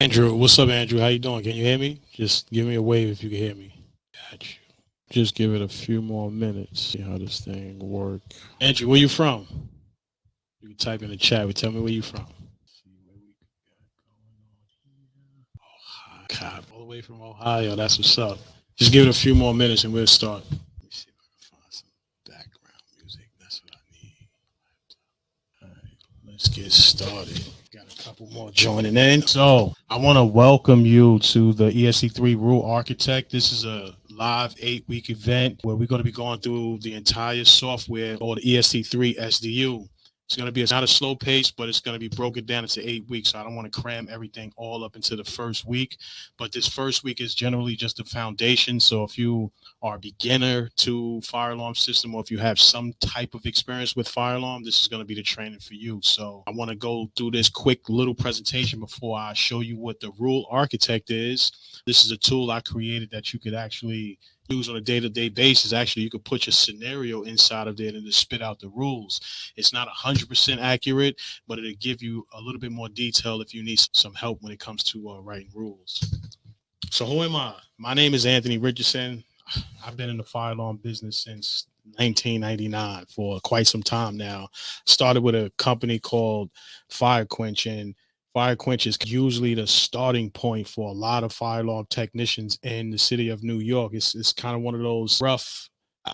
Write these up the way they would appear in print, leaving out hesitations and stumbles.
Andrew, what's up, Andrew? How you doing? Can you hear me? Just give me a wave if you can hear me. Got you. Just give it a few more minutes. See how this thing work. Andrew, where you from? You can type in the chat. Tell me where you from. See what we got going on here. Ohio, all the way from Ohio. That's what's up. Just give it a few more minutes and we'll start. Let me see if I can find some background music. That's what I need. All right, let's get started. Got a couple more joining in. So I want to welcome you to the EST3 Rule Architect. This is a live 8-week event where we're going to be going through the entire software or the EST3 SDU. It's going to be not a slow pace, but it's going to be broken down into 8 weeks. So I don't want to cram everything all up into the first week. But this first week is generally just the foundation. So if you are a beginner to fire alarm system, or if you have some type of experience with fire alarm, this is going to be the training for you. So I want to go through this quick little presentation before I show you what the Rule Architect is. This is a tool I created that you could actually use on a day-to-day basis. Actually, you could put your scenario inside of there and just spit out the rules. It's not 100% accurate, but it'll give you a little bit more detail if you need some help when it comes to writing rules. So who am I? My name is Anthony Richardson. I've been in the fire alarm business since 1999 for quite some time now. Started with a company called Fire Quench, and Fire Quench is usually the starting point for a lot of fire alarm technicians in the city of New York. It's kind of one of those rough,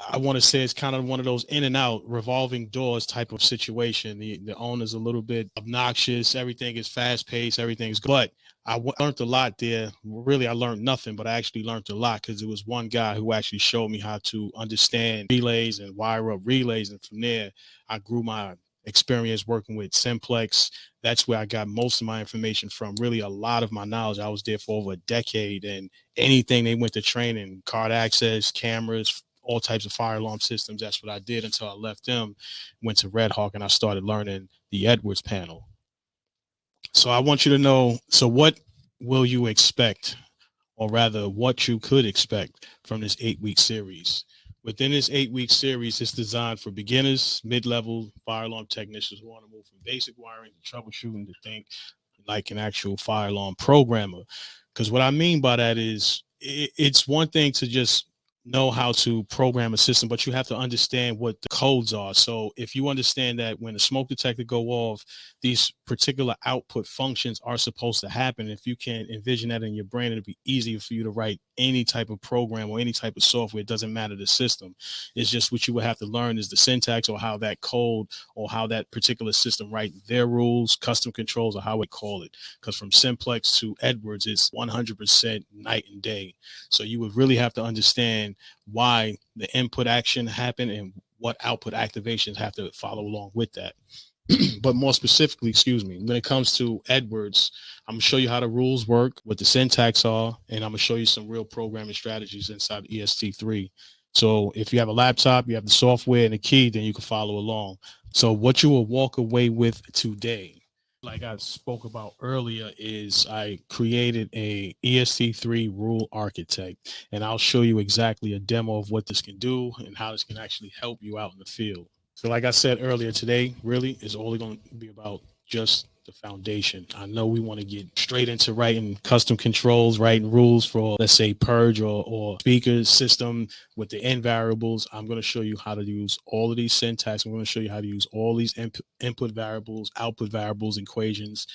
I want to say it's kind of one of those in and out revolving doors type of situation. The owner's a little bit obnoxious. Everything is fast paced. Everything's good. But I learned a lot there. Really, I learned nothing, but I actually learned a lot because it was one guy who actually showed me how to understand relays and wire up relays. And from there, I grew my experience working with Simplex. That's where I got most of my information from. Really, a lot of my knowledge. I was there for over a decade, and anything they went to training, card access, cameras, all types of fire alarm systems. That's what I did until I left them, went to Red Hawk, and I started learning the Edwards panel. So I want you to know, so what will you expect, or rather what you could expect from this 8-week series? Within this 8-week series, it's designed for beginners, mid-level fire alarm technicians who want to move from basic wiring to troubleshooting to think like an actual fire alarm programmer. Because what I mean by that is it's one thing to just know how to program a system, but you have to understand what the codes are. So if you understand that when the smoke detector go off, these particular output functions are supposed to happen. If you can envision that in your brain, it'll be easier for you to write any type of program or any type of software. It doesn't matter the system. It's just what you would have to learn is the syntax, or how that code or how that particular system write their rules, custom controls, or how we call it. Because from Simplex to Edwards, it's 100% night and day. So you would really have to understand why the input action happened and what output activations have to follow along with that. But more specifically, when it comes to Edwards, I'm gonna show you how the rules work, what the syntax are, and I'm gonna show you some real programming strategies inside EST3. So if you have a laptop, you have the software and the key, then you can follow along. So what you will walk away with today, like I spoke about earlier, is I created a EST3 rule architect, and I'll show you exactly a demo of what this can do and how this can actually help you out in the field. So like I said earlier, today really is only going to be about just the foundation. I know we want to get straight into writing custom controls, writing rules for, let's say, purge or speaker system with the N variables. I'm going to show you how to use all of these syntax. I'm going to show you how to use all these input variables, output variables, equations.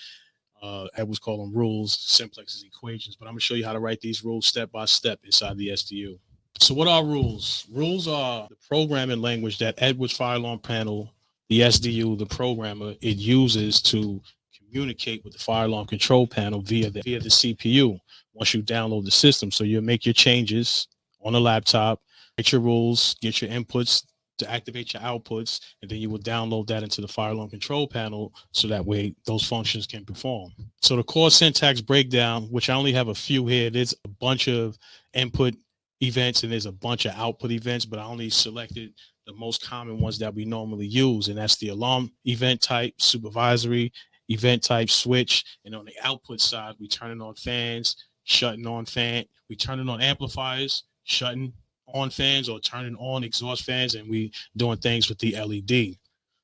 Edwards call them rules, Simplex's equations. But I'm going to show you how to write these rules step by step inside the SDU. So what are rules? Rules are the programming language that Edwards fire alarm panel, the SDU, the programmer, it uses to communicate with the fire alarm control panel via the CPU once you download the system. So you make your changes on a laptop, get your rules, get your inputs to activate your outputs, and then you will download that into the fire alarm control panel so that way those functions can perform. So the core syntax breakdown, which I only have a few here, there's a bunch of input events and there's a bunch of output events, but I only selected the most common ones that we normally use, and that's the alarm event type, supervisory event type, switch, and on the output side, we turning on fans, shutting on fan, we turning on amplifiers, shutting on fans, or turning on exhaust fans, and we doing things with the LED.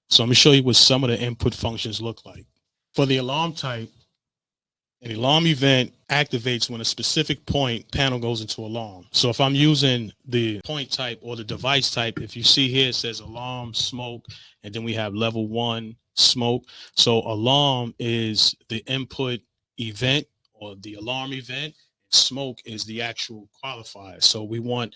So I'm gonna show you what some of the input functions look like. For the alarm type, An alarm event activates when a specific point panel goes into alarm. So if I'm using the point type or the device type, if you see here, it says alarm, smoke, and then we have level 1 smoke. So alarm is the input event or the alarm event. Smoke is the actual qualifier. So we want,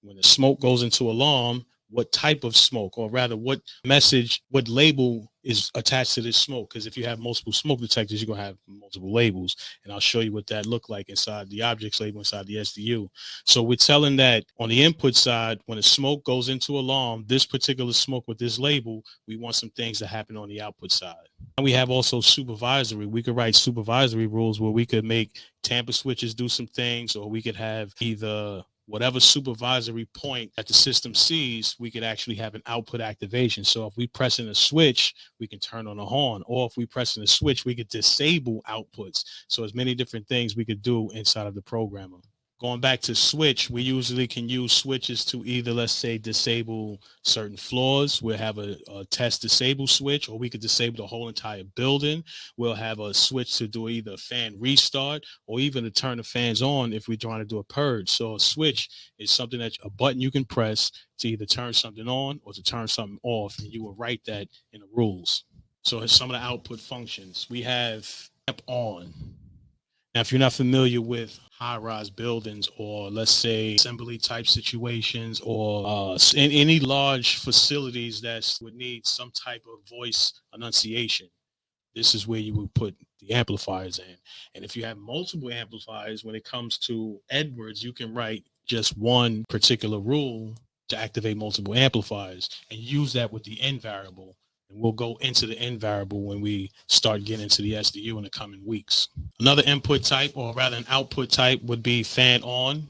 when the smoke goes into alarm, what type of smoke, or rather what message, what label is attached to this smoke. Because if you have multiple smoke detectors, you're going to have multiple labels. And I'll show you what that look like inside the objects label inside the SDU. So we're telling that on the input side, when a smoke goes into alarm, this particular smoke with this label, we want some things to happen on the output side. And we have also supervisory. We could write supervisory rules where we could make tamper switches do some things, or we could have either whatever supervisory point that the system sees, we could actually have an output activation. So if we press in a switch, we can turn on a horn, or if we press in a switch, we could disable outputs. So there's many different things we could do inside of the programmer. Going back to switch, we usually can use switches to either, let's say, disable certain floors. We'll have a test disable switch, or we could disable the whole entire building. We'll have a switch to do either a fan restart or even to turn the fans on if we're trying to do a purge. So a switch is something that a button you can press to either turn something on or to turn something off, and you will write that in the rules. So some of the output functions, we have amp on. Now, if you're not familiar with high-rise buildings, or let's say assembly type situations, or in any large facilities that would need some type of voice enunciation, this is where you would put the amplifiers in. And if you have multiple amplifiers, when it comes to Edwards, you can write just one particular rule to activate multiple amplifiers and use that with the N variable. And we'll go into the N variable when we start getting into the SDU in the coming weeks. Another input type, or rather an output type, would be fan on.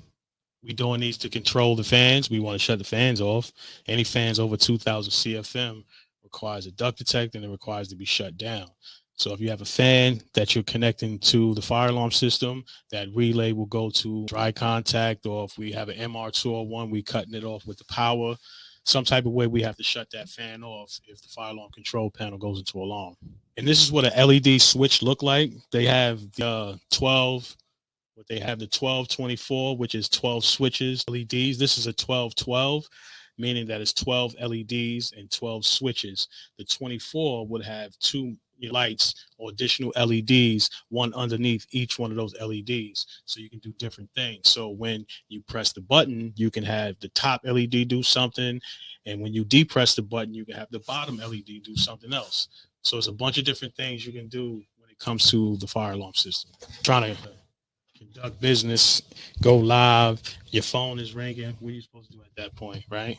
We're doing these to control the fans. We want to shut the fans off. Any fans over 2,000 CFM requires a duct detector, and it requires to be shut down. So if you have a fan that you're connecting to the fire alarm system, that relay will go to dry contact, or if we have an MR201, we're cutting it off with the power. Some type of way we have to shut that fan off if the fire alarm control panel goes into alarm. And this is what an LED switch look like. They have the 12, what they have the 1224, which is 12 switches, LEDs. This is a 1212, meaning that it's 12 LEDs and 12 switches. The 24 would have 2 lights or additional LEDs, one underneath each one of those LEDs. So you can do different things. So when you press the button, you can have the top LED do something. And when you depress the button, you can have the bottom LED do something else. So it's a bunch of different things you can do when it comes to the fire alarm system. Trying to conduct business, go live, your phone is ringing. What are you supposed to do at that point, right?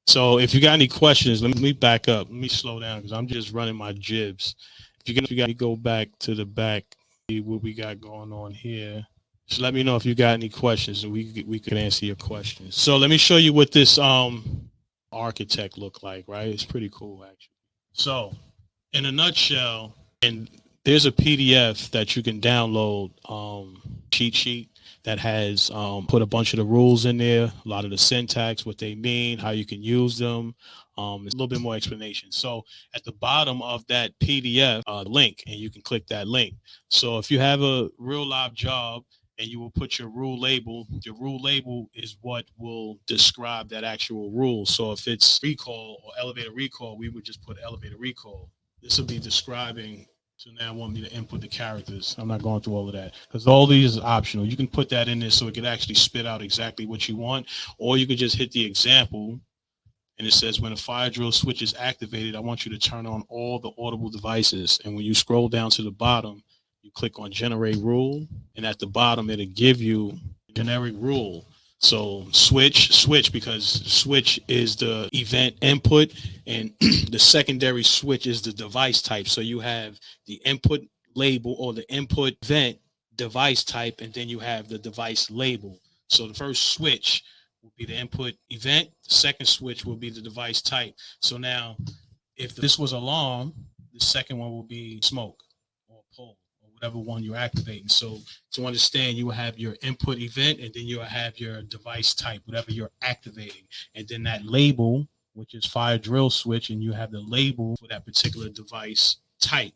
So if you got any questions, let me back up. Let me slow down because I'm just running my jibs. If you got to go back to the back, see what we got going on here. Just let me know if you got any questions, and we can answer your questions. So let me show you what this architect look like, right? It's pretty cool, actually. So in a nutshell, and there's a PDF that you can download, cheat sheet that has put a bunch of the rules in there, a lot of the syntax, what they mean, how you can use them. There's a little bit more explanation. So at the bottom of that PDF, link, and you can click that link. So if you have a real live job and you will put your rule label is what will describe that actual rule. So if it's recall or elevator recall, we would just put elevator recall. This will be describing. So now I want me to input the characters. I'm not going through all of that because all these is optional. You can put that in there so it can actually spit out exactly what you want, or you could just hit the example and it says when a fire drill switch is activated, I want you to turn on all the audible devices. And when you scroll down to the bottom, you click on generate rule, and at the bottom it'll give you generic rule. So switch, because switch is the event input, and the secondary switch is the device type. So you have the input label or the input event device type, and then you have the device label. So the first switch will be the input event. The second switch will be the device type. So now if this was alarm, the second one will be smoke or pole, whatever one you're activating. So to understand, you will have your input event, and then you'll have your device type, whatever you're activating. And then that label, which is fire drill switch, and you have the label for that particular device type.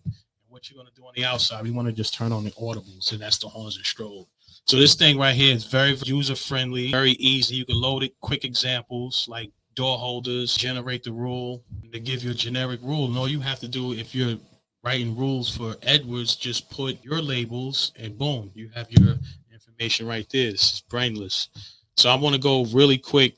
what you're going to do on the outside, we want to just turn on the audibles, and that's the horns and strobe. So this thing right here is very user-friendly, very easy. You can load it, quick examples like door holders, generate the rule, to give you a generic rule. And all you have to do, if you're writing rules for Edwards, just put your labels and boom, you have your information right there. This is brainless. So I want to go really quick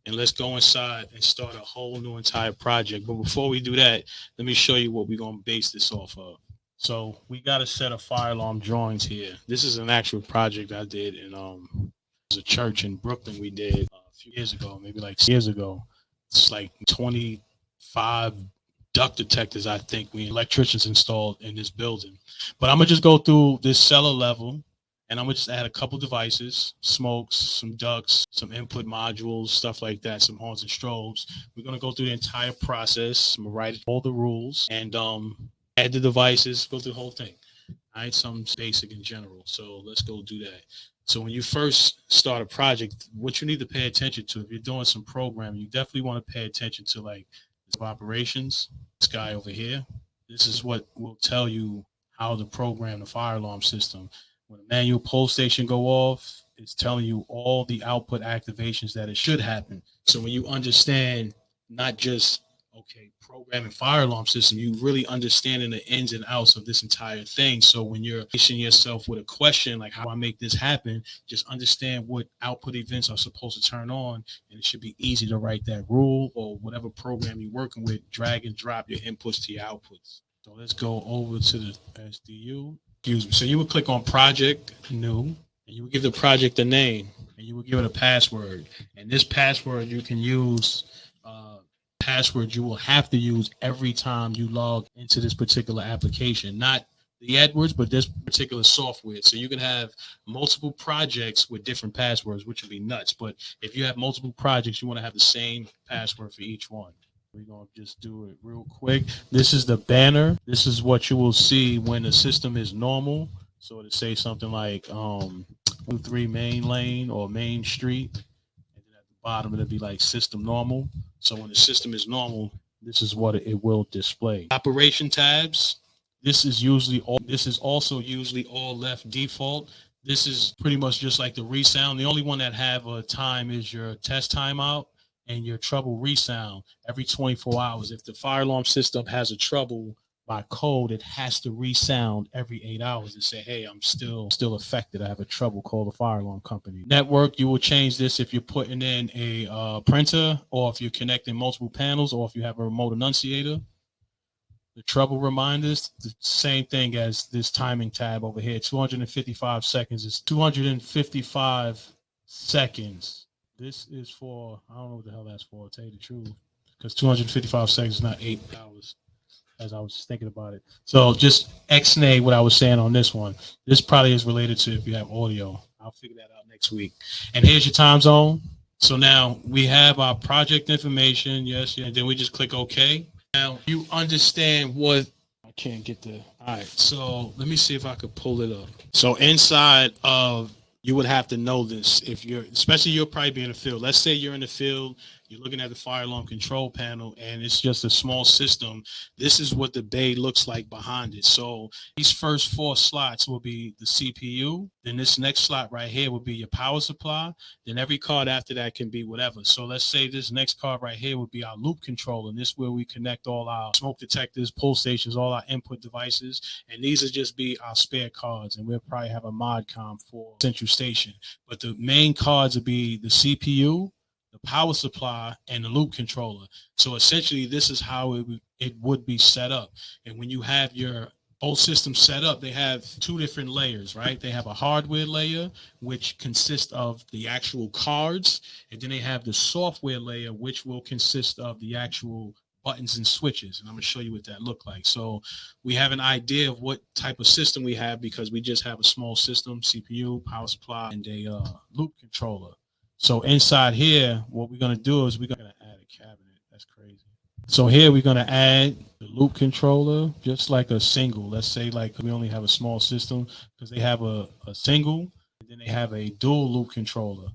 and let's go inside and start a whole new entire project. But before we do that, let me show you what we're going to base this off of. So we got a set of fire alarm drawings here. This is an actual project I did in a church in Brooklyn. We did a few years ago, maybe like 6 years ago. It's like 25 duct detectors, I think, we electricians installed in this building. But I'm gonna just go through this cellar level, and I'm gonna just add a couple devices, smokes, some ducts, some input modules, stuff like that, some horns and strobes. We're gonna go through the entire process. I'm gonna write all the rules and add the devices, go through the whole thing. All right, some basic in general. So let's go do that. So when you first start a project, what you need to pay attention to, if you're doing some programming, you definitely want to pay attention to like operations. This guy over here, this is what will tell you how to program the fire alarm system. When a manual pull station go off, it's telling you all the output activations that it should happen. So when you understand not just programming fire alarm system, you really understanding the ins and outs of this entire thing. So when you're facing yourself with a question like how I make this happen, just understand what output events are supposed to turn on, and it should be easy to write that rule or whatever program you're working with, drag and drop your inputs to your outputs. So let's go over to the SDU. Excuse me. So you would click on project new, and you would give the project a name, and you would give it a password. And this password you can use password you will have to use every time you log into this particular application, not the Edwards, but this particular software. So you can have multiple projects with different passwords, which would be nuts. But if you have multiple projects, you want to have the same password for each one. We're going to just do it real quick. This is the banner. This is what you will see when the system is normal. So to say something like 3 main lane or main street. And then at the bottom, it'll be like system normal. So when the system is normal, this is what it will display. Operation tabs. This is also usually all left default. This is pretty much just like the resound. The only one that have a time is your test timeout and your trouble resound every 24 hours. If the fire alarm system has a trouble by code, it has to resound every 8 hours and say, hey, I'm still affected. I have a trouble. Call the fire alarm company. Network, you will change this if you're putting in a printer, or if you're connecting multiple panels, or if you have a remote annunciator. The trouble reminders, the same thing as this timing tab over here. 255 seconds is 255 seconds. This is for, I don't know what the hell that's for, to tell you the truth, because 255 seconds is not 8 hours. As I was just thinking about it. So just X-nay what I was saying on this one. This probably is related to if you have audio. I'll figure that out next week. And here's your time zone. So now we have our project information. Yes. And then we just click OK. Now you understand what I can't get the. All right. So let me see if I could pull it up. So inside of, you would have to know this if you're, especially you'll probably be in the field. Let's say you're in the field, you're looking at the fire alarm control panel, and it's just a small system. This is what the bay looks like behind it. So these first 4 slots will be the CPU. Then this next slot right here will be your power supply. Then every card after that can be whatever. So let's say this next card right here would be our loop controller. And this is where we connect all our smoke detectors, pull stations, all our input devices. And these will just be our spare cards. And we'll probably have a mod com for central station. But the main cards will be the CPU, the power supply, and the loop controller. So essentially, this is how it would be set up. And when you have your whole system set up, they have 2 different layers, right? They have a hardware layer, which consists of the actual cards, and then they have the software layer, which will consist of the actual buttons and switches. And I'm going to show you what that look like. So we have an idea of what type of system we have, because we just have a small system, CPU, power supply, and a loop controller. So inside here, what we're going to do is we're going to add a cabinet. That's crazy. So here we're going to add the loop controller, just like a single. Let's say like we only have a small system, because they have a single, and then they have a dual loop controller.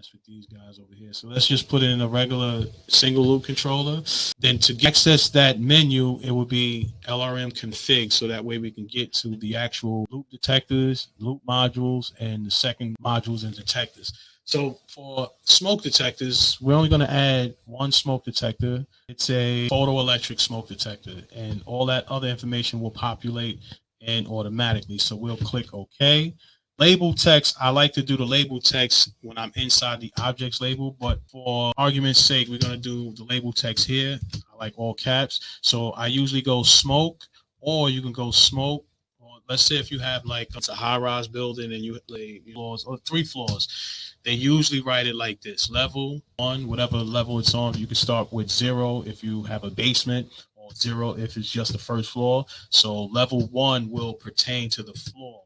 That's with these guys over here. So let's just put it in a regular single loop controller. Then to access that menu, it would be LRM config. So that way we can get to the actual loop detectors, loop modules, and the second modules and detectors. So for smoke detectors, we're only going to add one smoke detector. It's a photoelectric smoke detector, and all that other information will populate and automatically. So we'll click OK. Label text, I like to do the label text when I'm inside the objects label, but for argument's sake, we're going to do the label text here. I like all caps. So I usually go smoke, or you can go smoke. Or let's say if you have like it's a high-rise building and you lay floors or 3 floors, they usually write it like this: level 1, whatever level it's on. You can start with 0 if you have a basement, or 0 if it's just the first floor. So level 1 will pertain to the floor.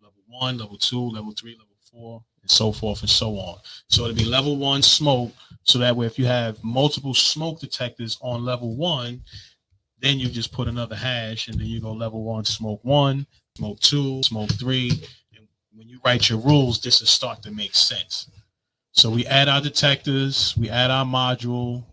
Level 1, level 2, level 3, level 4, and so forth and so on. So it'll be level 1 smoke. So that way, if you have multiple smoke detectors on level 1, then you just put another hash, and then you go level 1 smoke 1, smoke 2, smoke 3. And when you write your rules, this will start to make sense. So we add our detectors, we add our module.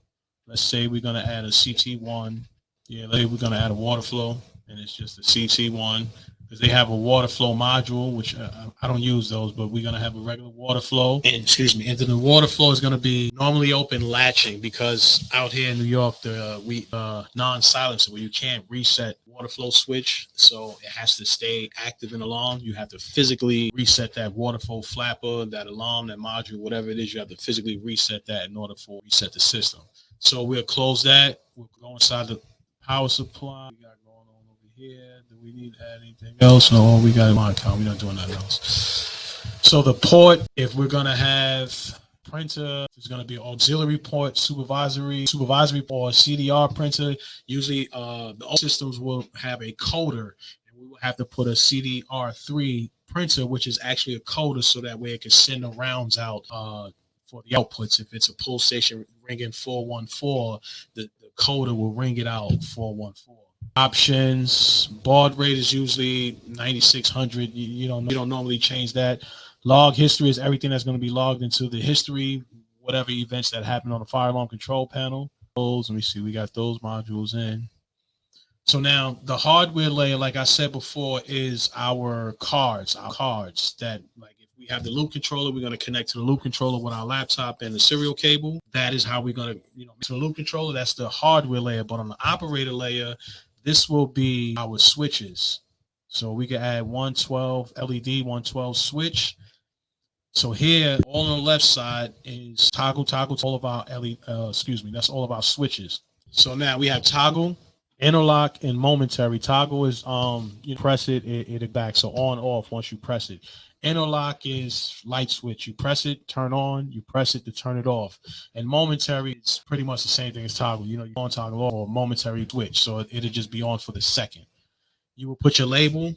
Let's say we're going to add a CT1. Yeah, we're going to add a water flow, and it's just a CT1. Because they have a water flow module, which I don't use those, but we're going to have a regular water flow. And and then the water flow is going to be normally open latching, because out here in New York, we non-silencer, where you can't reset water flow switch, so it has to stay active and alarm. You have to physically reset that water flow flapper, that alarm, that module, whatever it is. You have to physically reset that in order to reset the system. So we'll close that. We'll go inside the power supply. We got going on over here. Do we need to add anything else? No, we got my account. We're not doing nothing else. So the port, if we're going to have printer, it's going to be auxiliary port, supervisory or CDR printer. Usually the old systems will have a coder, and we will have to put a CDR3 printer, which is actually a coder, so that way it can send the rounds out for the outputs. If it's a pull station ringing 414, the coder will ring it out 414. Options, baud rate is usually 9600. You don't normally change that. Log history is everything that's going to be logged into the history, whatever events that happen on the fire alarm control panel. Let me see, we got those modules in. So now the hardware layer, like I said before, is our cards that, like, if we have the loop controller, we're going to connect to the loop controller with our laptop and the serial cable. That is how we're going to, to the loop controller. That's the hardware layer. But on the operator layer, this will be our switches. So we can add 112 LED, 112 switch. So here, all on the left side is toggle, all of our LED, that's all of our switches. So now we have toggle, interlock, and momentary. Toggle is you press it, it'll back. So on, off once you press it. Interlock is light switch. You press it, turn on, you press it to turn it off. And momentary is pretty much the same thing as toggle. You on toggle or momentary switch. So it'll just be on for the second. You will put your label.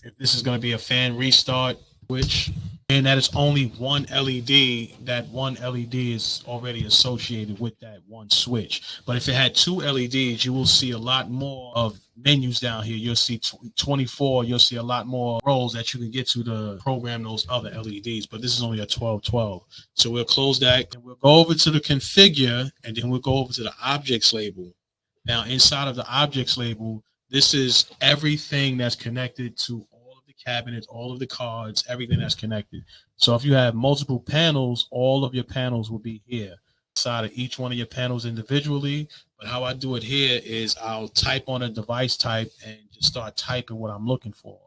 If this is going to be a fan restart switch, and that is only one LED, that one LED is already associated with that one switch. But if it had 2 LEDs, you will see a lot more of menus down here. You'll see 24. You'll see a lot more rows that you can get to program those other LEDs. But this is only a 1212. So we'll close that, and we'll go over to the configure, and then we'll go over to the objects label. Now, inside of the objects label, this is everything that's connected to all of the cabinets, all of the cards, everything that's connected. So if you have multiple panels, all of your panels will be here. Inside of each one of your panels individually. But how I do it here is I'll type on a device type and just start typing what I'm looking for.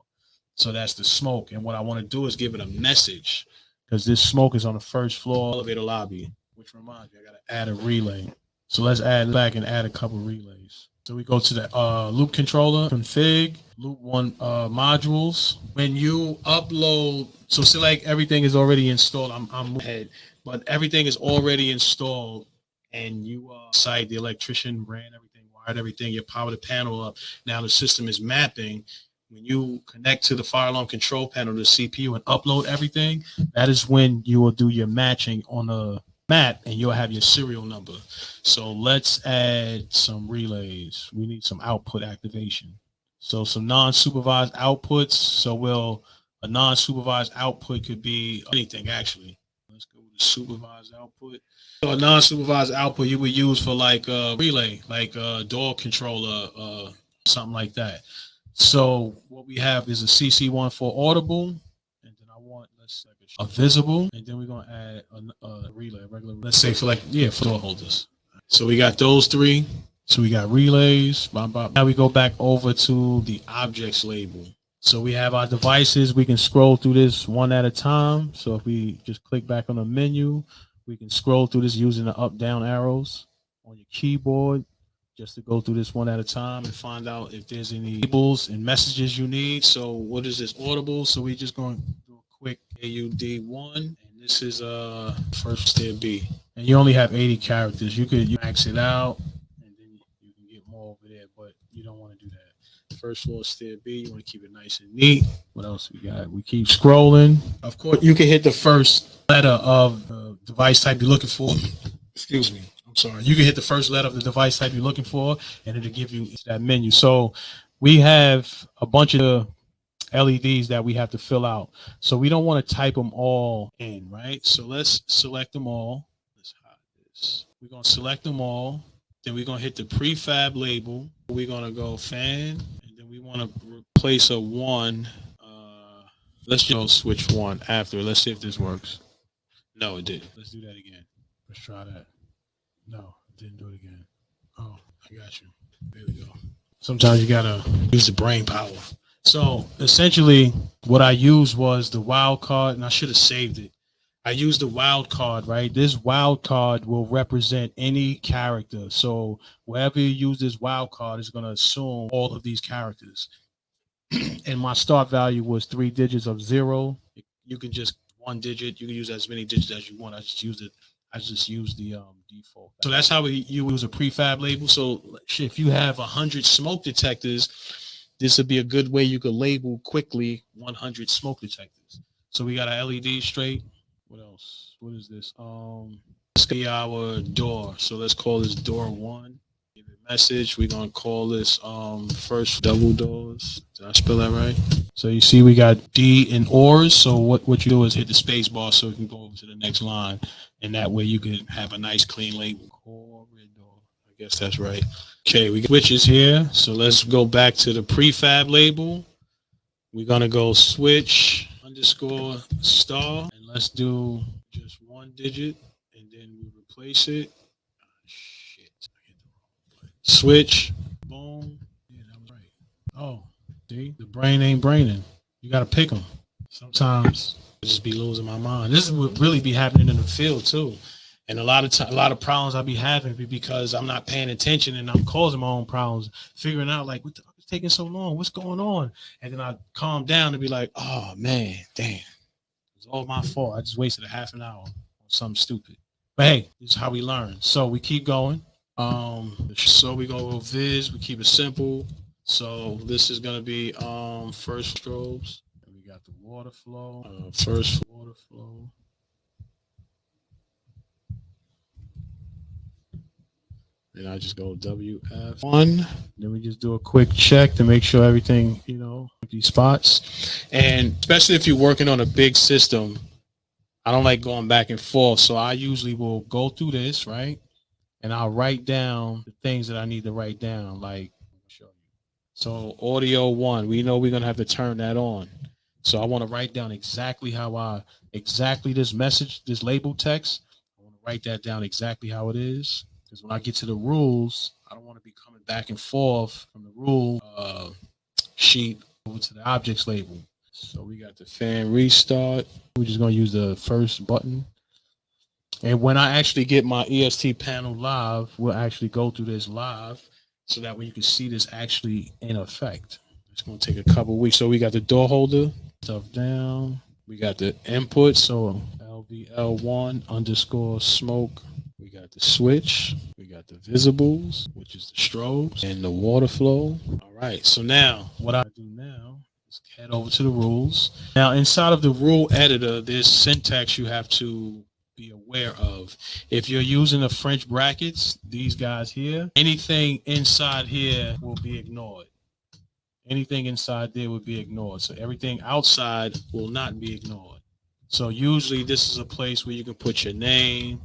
So that's the smoke. And what I want to do is give it a message, because this smoke is on the first floor elevator lobby, which reminds me, I got to add a relay. So let's add back and add a couple relays. So we go to the loop controller, config, loop 1 modules. When you upload, so select everything is already installed. I'm ahead, but everything is already installed, and you site the electrician ran everything, wired everything, you power the panel up. Now the system is mapping. When you connect to the fire alarm control panel, the CPU, and upload everything, that is when you will do your matching on the map, and you'll have your serial number. So let's add some relays. We need some output activation. So some non-supervised outputs. So a non-supervised output could be anything, actually. Let's go supervised output. So a non-supervised output you would use for like relay, like door controller, something like that. So what we have is a CC1 for audible, and then I want a visible, and then we're gonna add a relay, regular. Let's say for for door holders. So we got those three. So we got relays. Now we go back over to the objects label. So we have our devices. We can scroll through this one at a time. So if we just click back on the menu, we can scroll through this using the up down arrows on your keyboard, just to go through this one at a time and find out if there's any labels and messages you need. So what is this audible? So we're just going to do a quick AUD1, and this is first stair B. And you only have 80 characters. You max it out, and then you can get more over there, but you don't want to do that. First floor stair B, you want to keep it nice and neat. What else we got? We keep scrolling. Of course, you can hit the first letter of the device type you're looking for. Excuse me. I'm sorry. You can hit the first letter of the device type you're looking for, and it'll give you that menu. So we have a bunch of LEDs that we have to fill out. So we don't want to type them all in, right? So let's select them all. Let's hide this. We're going to select them all. Then we're going to hit the prefab label. We're going to go fan, and then we want to replace a 1. Let's just switch 1 after. Let's see if this works. No, it didn't. Let's do that again. Let's try that. No, it didn't do it again. Oh, I got you. There we go. Sometimes you got to use the brain power. So essentially what I used was the wild card, and I should have saved it. I used the wild card, right? This wild card will represent any character. So wherever you use this wild card is going to assume all of these characters. And my start value was 3 digits of 0. You can just 1 digit. You can use as many digits as you want. I just used the default. So that's how you use a prefab label. So if you have 100 smoke detectors, this would be a good way you could label quickly 100 smoke detectors. So we got our LED straight. What else? What is this? This be our door. So let's call this door 1. Give it a message. We're gonna call this first double doors. Did I spell that right? So you see we got D in ORs. So what you do is hit the space bar so we can go over to the next line. And that way you can have a nice clean label. Corridor. I guess that's right. Okay, we got switches here. So let's go back to the prefab label. We're gonna go switch _ star, and let's do just 1 digit, and then we replace it. Shit, I hit the wrong button. Switch, boom. Yeah, that was right. Oh, see, the brain ain't braining. You gotta pick them. Sometimes I just be losing my mind. This would really be happening in the field too, and a lot of problems I be having because I'm not paying attention and I'm causing my own problems, figuring out like what the fuck is taking so long, what's going on, and then I calm down and be like, oh man, damn, it's all my fault. I just wasted a half an hour on something stupid. But hey, this is how we learn. So we keep going. So we go with Viz. We keep it simple. So this is gonna be first strobes. And we got the water flow. First water flow. And I just go WF1. Then we just do a quick check to make sure everything, these spots. And especially if you're working on a big system, I don't like going back and forth. So I usually will go through this, right? And I'll write down the things that I need to write down. Like, show you. So audio 1, we know we're going to have to turn that on. So I want to write down exactly this message, this label text. I want to write that down exactly how it is. Because when I get to the rules, I don't want to be coming back and forth from the rule sheet over to the objects label. So we got the fan restart. We're just going to use the first button. And when I actually get my EST panel live, we'll actually go through this live so that way you can see this actually in effect. It's going to take a couple weeks. So we got the door holder stuff down. We got the input. So LVL1 _ smoke. We got the switch, we got the visibles, which is the strobes, and the water flow. All right, so now what I do now is head over to the rules. Now inside of the rule editor, there's syntax you have to be aware of. If you're using the French brackets, these guys here, anything inside here will be ignored. Anything inside there will be ignored. So everything outside will not be ignored. So usually this is a place where you can put your name,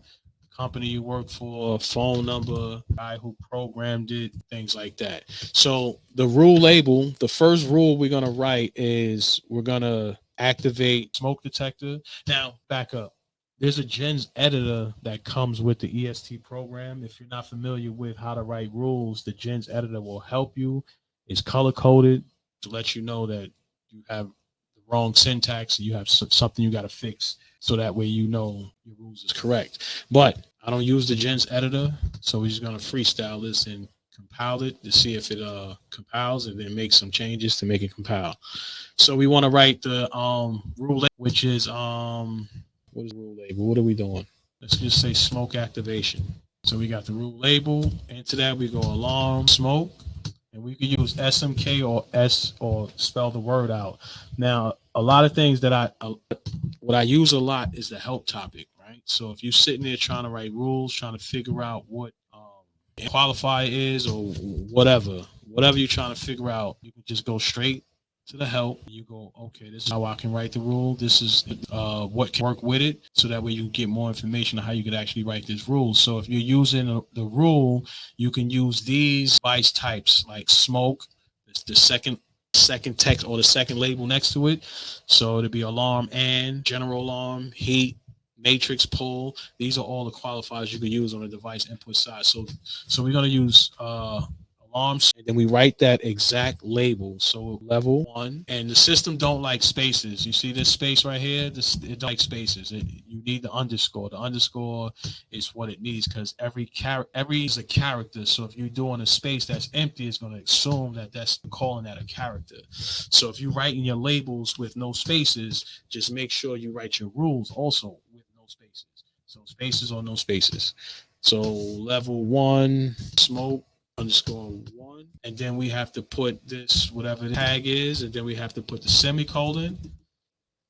company you work for, phone number, guy who programmed it, things like that. So the rule label, the first rule we're gonna write is we're gonna activate smoke detector. Now back up. There's a gens editor that comes with the EST program. If you're not familiar with how to write rules, the gens editor will help you. It's color coded to let you know that you have the wrong syntax and you have something you got to fix, so that way you know your rules is correct. But I don't use the gens editor, so we're just gonna freestyle this and compile it to see if it compiles, and then make some changes to make it compile. So we want to write the rule, which is what is rule label? What are we doing? Let's just say smoke activation. So we got the rule label. Into that we go alarm smoke, and we can use SMK or S or spell the word out. Now, a lot of things that what I use a lot is the help topic, right? So if you're sitting there trying to write rules, trying to figure out what qualifier is or whatever you're trying to figure out, you can just go straight to the help. You go, okay, this is how I can write the rule. This is what can work with it, so that way you get more information on how you could actually write this rule. So if you're using the rule, you can use these device types like smoke, the second text or the second label next to it. So it'd be alarm and general alarm, heat, matrix pull. These are all the qualifiers you can use on the device input side. So we're going to use alarms, and then we write that exact label. So level 1, and the system don't like spaces. You see this space right here? It don't like spaces. You need the underscore. The underscore is what it needs, because every is a character. So if you're doing a space that's empty, it's going to assume that that's calling that a character. So if you're writing your labels with no spaces, just make sure you write your rules also with no spaces. So spaces or no spaces. So level 1 smoke underscore 1, and then we have to put this whatever the tag is, and then we have to put the semicolon.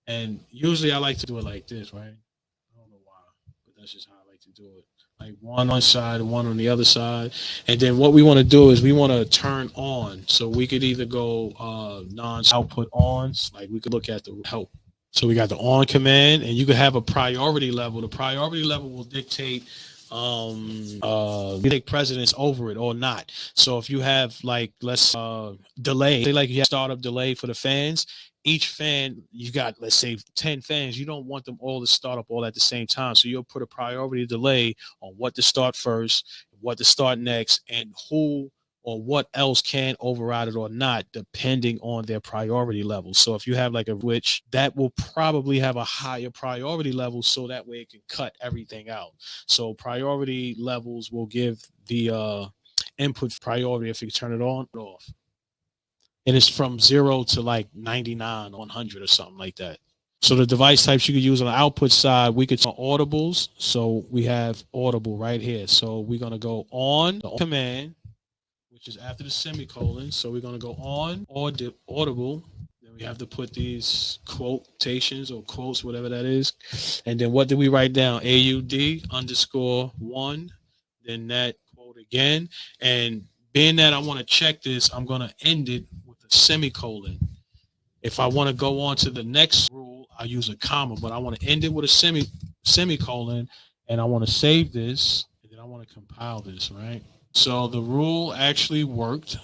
And usually I like to do it like this, right? I don't know why, but that's just how I like to do it. Like one on one side and one on the other side. And then what we want to do is we want to turn on. So we could either go non-output on, like we could look at the help. So we got the on command, and you could have a priority level. The priority level will dictate you take precedence over it or not. So if you have like let's delay, say like you have startup delay for the fans, each fan, you got let's say 10 fans, you don't want them all to start up all at the same time. So you'll put a priority delay on what to start first, what to start next, and who or what else can override it or not, depending on their priority level. So if you have like a which, that will probably have a higher priority level, so that way it can cut everything out. So priority levels will give the input priority if you turn it on or off. And it's from 0 to like 99, 100 or something like that. So the device types you could use on the output side, we could turn audibles. So we have audible right here. So we're going to go on the command, which is after the semicolon. So we're going to go on audible. Then we have to put these quotations or quotes, whatever that is. And then what do we write down? AUD underscore 1. Then that quote again. And being that I want to check this, I'm going to end it with a semicolon. If I want to go on to the next rule, I use a comma, but I want to end it with a semicolon, and I want to save this, and then I want to compile this, right? So the rule actually worked.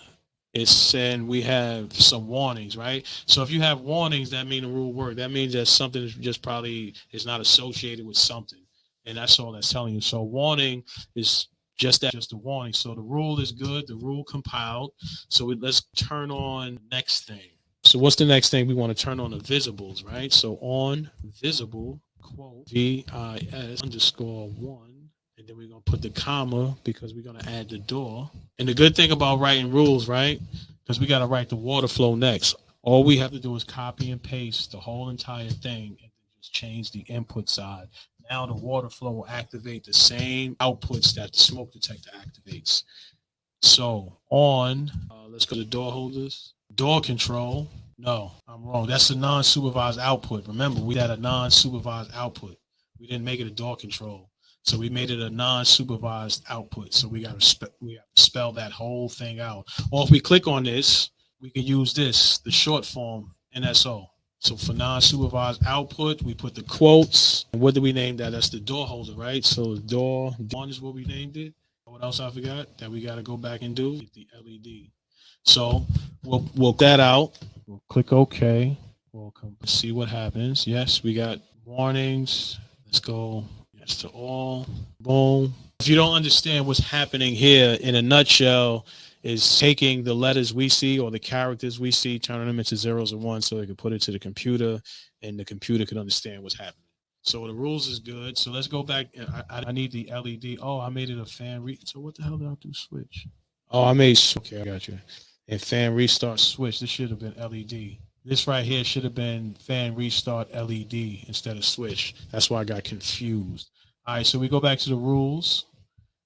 It's saying we have some warnings, right? So if you have warnings, that means the rule worked. That means that something is just probably is not associated with something. And that's all that's telling you. So warning is just that, just a warning. So the rule is good. The rule compiled. So let's turn on the next thing. So what's the next thing? We want to turn on the visibles, right? So on visible, quote, VIS underscore 1. And then we're going to put the comma because we're going to add the door. And the good thing about writing rules, right? Because we got to write the water flow next. All we have to do is copy and paste the whole entire thing and then just change the input side. Now the water flow will activate the same outputs that the smoke detector activates. So on, let's go to door holders. Door control. No, I'm wrong. That's a non-supervised output. Remember, we had a non-supervised output. We didn't make it a door control. So we made it a non-supervised output. So we got to spell that whole thing out. Or if we click on this, we can use this, the short form NSO. So for non-supervised output, we put the quotes. And what did we name that? That's the door holder, right? So door one is what we named it. What else I forgot that we got to go back and do? The LED. So we'll that out. We'll click OK. We'll come see what happens. Yes, we got warnings. Let's go. Yes to all. Boom. If you don't understand what's happening here, in a nutshell, is taking the letters we see or the characters we see, turning them into zeros and ones so they can put it to the computer and the computer can understand what's happening. So the rules is good. So let's go back. I need the LED. Oh, I made it a fan so what the hell did I do? Switch. Oh, I made, okay, I got you. And fan restart switch. This should have been LED. This right here should have been fan restart LED instead of switch. That's why I got confused. All right, so we go back to the rules.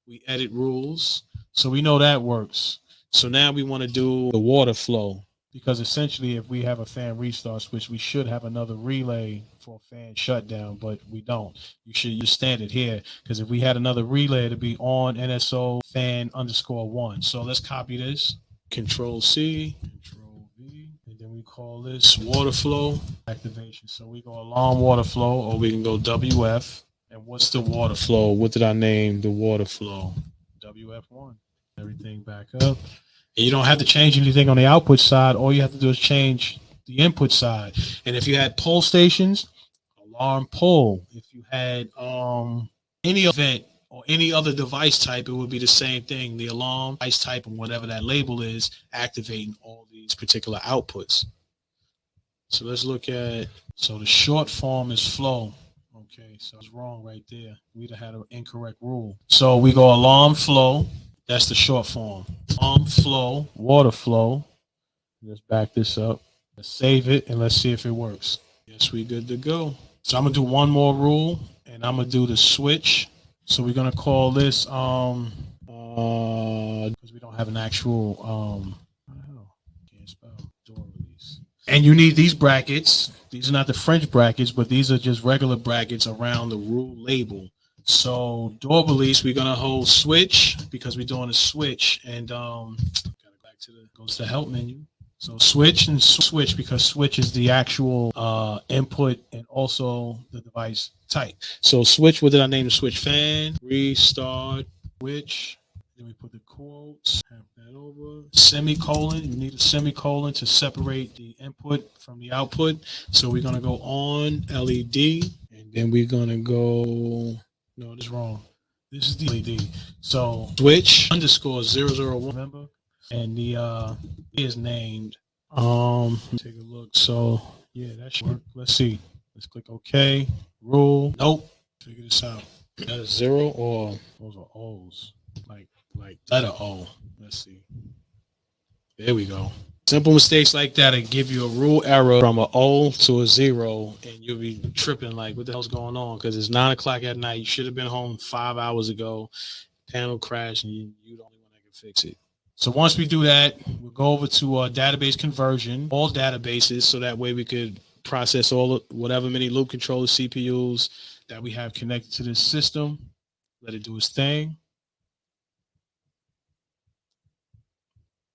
We edit rules. So we know that works. So now we want to do the water flow, because essentially if we have a fan restart switch, we should have another relay for a fan shutdown, but we don't. You should use standard here, because if we had another relay, it'd be on NSO fan _1. So let's copy this. Control C, Control V, and then we call this water flow activation. So we go alarm water flow, or we can go WF. And what's the water flow? What did I name the water flow? WF1. Everything back up. And you don't have to change anything on the output side. All you have to do is change the input side. And if you had pull stations, alarm pull. If you had any event or any other device type, it would be the same thing. The alarm device type and whatever that label is, activating all these particular outputs. So let's look at, so the short form is flow. Okay, so it's wrong right there. We'd have had an incorrect rule. So we go alarm flow. That's the short form. Alarm flow, water flow. Let's back this up. Let's save it and let's see if it works. Yes, we good to go. So I'm gonna do one more rule, and I'm gonna do the switch. So we're gonna call this because we don't have an actual can't spell door release. And you need these brackets. These are not the French brackets, but these are just regular brackets around the rule label. So door release, we're gonna hold switch because we're doing a switch, and gotta go back to goes to the help menu. So switch and switch, because switch is the actual input and also the device type. So switch, what did I name the switch? Fan restart switch. Then we put the quotes, have that over, semicolon. You need a semicolon to separate the input from the output. So we're gonna go on LED, and then we're gonna go, no, this is wrong. This is the LED. So switch _001, remember? And the is named. Take a look. So yeah, that should work. Let's see. Let's click OK. Rule. Nope. Figure this out. That is 0 or those are O's. Like letter O. Let's see. There we go. Simple mistakes like that will give you a rule error from an O to a 0, and you'll be tripping like, what the hell's going on? Because it's 9 o'clock at night. You should have been home 5 hours ago. Panel crashed, and you're the only one that can fix it. So once we do that, we'll go over to database conversion, all databases, so that way we could process all whatever many loop controller CPUs that we have connected to this system. Let it do its thing.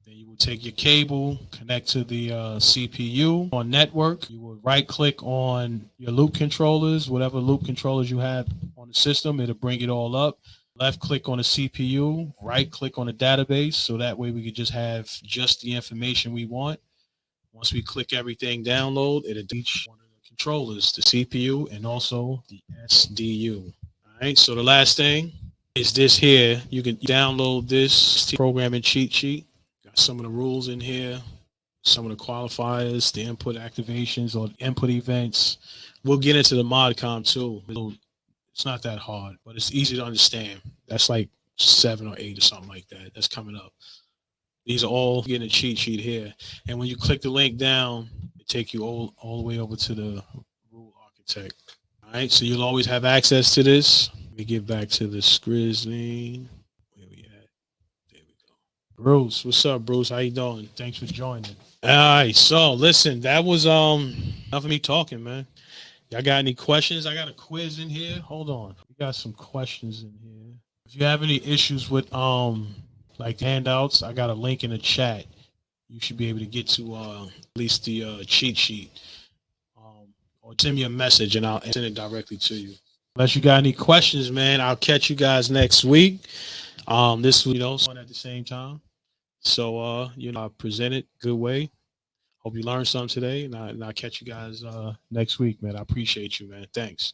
Then you will take your cable, connect to the CPU on network. You will right click on your loop controllers, whatever loop controllers you have on the system. It'll bring it all up. Left click on the CPU, right click on the database. So that way we could just have just the information we want. Once we click everything download, it'll each one of the controllers, the CPU and also the SDU. All right. So the last thing is this here. You can download this programming cheat sheet. Got some of the rules in here, some of the qualifiers, the input activations or the input events. We'll get into the modcom too. It's not that hard, but it's easy to understand. That's like 7 or 8 or something like that. That's coming up. These are all getting a cheat sheet here. And when you click the link down, it takes you all the way over to the rule architect. All right, so you'll always have access to this. Let me get back to the screen. Where we at? There we go. Bruce, what's up, Bruce? How you doing? Thanks for joining. All right, so listen, that was enough of me talking, man. Y'all got any questions? I got a quiz in here. Hold on. We got some questions in here. If you have any issues with like handouts, I got a link in the chat. You should be able to get to at least the cheat sheet. or send me a message and I'll send it directly to you. Unless you got any questions, man, I'll catch you guys next week. This week, one at the same time. So, I presented good way. Hope you learned something today, and I'll catch you guys next week, man. I appreciate you, man. Thanks.